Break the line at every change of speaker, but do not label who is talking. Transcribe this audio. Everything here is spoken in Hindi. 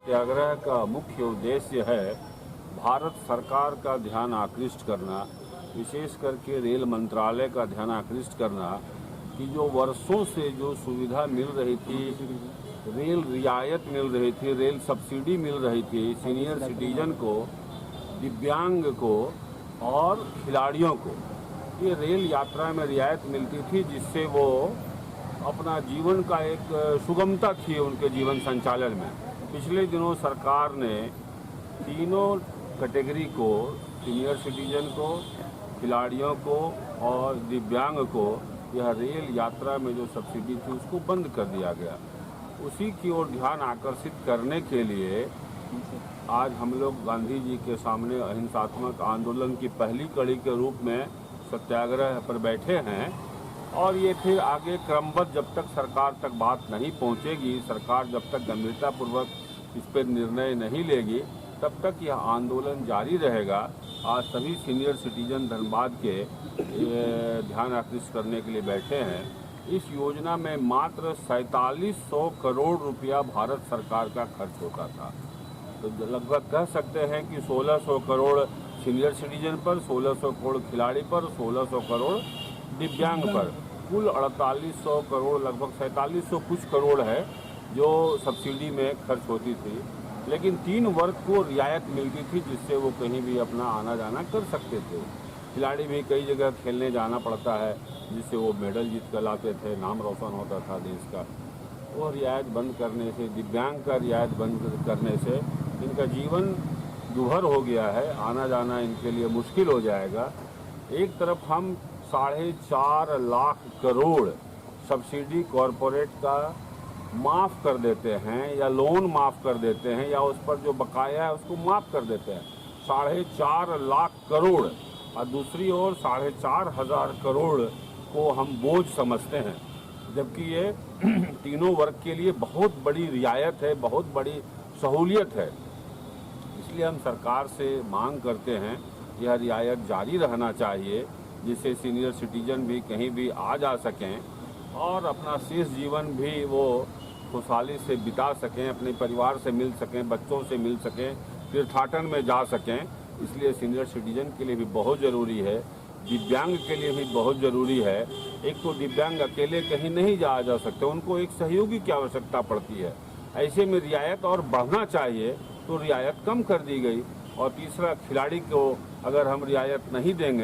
सत्याग्रह का मुख्य उद्देश्य है भारत सरकार का ध्यान आकृष्ट करना, विशेष करके रेल मंत्रालय का ध्यान आकृष्ट करना कि जो वर्षों से जो सुविधा मिल रही थी, रेल रियायत मिल रही थी, रेल सब्सिडी मिल रही थी सीनियर सिटीजन को, दिव्यांग को और खिलाड़ियों को, ये रेल यात्रा में रियायत मिलती थी जिससे वो अपना जीवन का एक सुगमता थी उनके जीवन संचालन में। पिछले दिनों सरकार ने तीनों कैटेगरी को, सीनियर सिटीजन को, खिलाड़ियों को और दिव्यांग को, यह रेल यात्रा में जो सब्सिडी थी उसको बंद कर दिया गया। उसी की ओर ध्यान आकर्षित करने के लिए आज हम लोग गांधी जी के सामने अहिंसात्मक आंदोलन की पहली कड़ी के रूप में सत्याग्रह पर बैठे हैं और ये फिर आगे क्रमबद्ध जब तक सरकार तक बात नहीं पहुंचेगी, सरकार जब तक गंभीरतापूर्वक इस पर निर्णय नहीं लेगी, तब तक यह आंदोलन जारी रहेगा। आज सभी सीनियर सिटीजन धनबाद के ध्यान आकृष्ट करने के लिए बैठे हैं। इस योजना में मात्र 4700 करोड़ रुपया भारत सरकार का खर्च होता था, तो लगभग कह सकते हैं कि 1600 करोड़ सीनियर सिटीजन पर, 1600 करोड़ खिलाड़ी पर, 1600 करोड़ दिव्यांग पर, कुल 4800 करोड़, लगभग 4700 कुछ करोड़ है जो सब्सिडी में खर्च होती थी। लेकिन 3 वर्ग को रियायत मिलती थी जिससे वो कहीं भी अपना आना जाना कर सकते थे। खिलाड़ी भी कई जगह खेलने जाना पड़ता है जिससे वो मेडल जीत कर लाते थे, नाम रोशन होता था देश का। वो रियायत बंद करने से, दिव्यांग का रियायत बंद करने से इनका जीवन दुभर हो गया है, आना जाना इनके लिए मुश्किल हो जाएगा। एक तरफ हम 4.5 लाख करोड़ सब्सिडी कॉरपोरेट का माफ़ कर देते हैं या लोन माफ़ कर देते हैं या उस पर जो बकाया है उसको माफ़ कर देते हैं, 4.5 लाख करोड़, और दूसरी ओर 4,500 करोड़ को हम बोझ समझते हैं, जबकि ये तीनों वर्ग के लिए बहुत बड़ी रियायत है, बहुत बड़ी सहूलियत है। इसलिए हम सरकार से मांग करते हैं यह रियायत जारी रहना चाहिए जिससे सीनियर सिटीजन भी कहीं भी आ जा सकें और अपना शेष जीवन भी वो खुशहाली से बिता सकें, अपने परिवार से मिल सकें, बच्चों से मिल सकें, तीर्थाटन में जा सकें। इसलिए सीनियर सिटीजन के लिए भी बहुत ज़रूरी है, दिव्यांग के लिए भी बहुत ज़रूरी है। एक तो दिव्यांग अकेले कहीं नहीं जा सकते, उनको एक सहयोगी की आवश्यकता पड़ती है। ऐसे में रियायत और बढ़ना चाहिए तो रियायत कम कर दी गई। और तीसरा, खिलाड़ी को अगर हम रियायत नहीं देंगे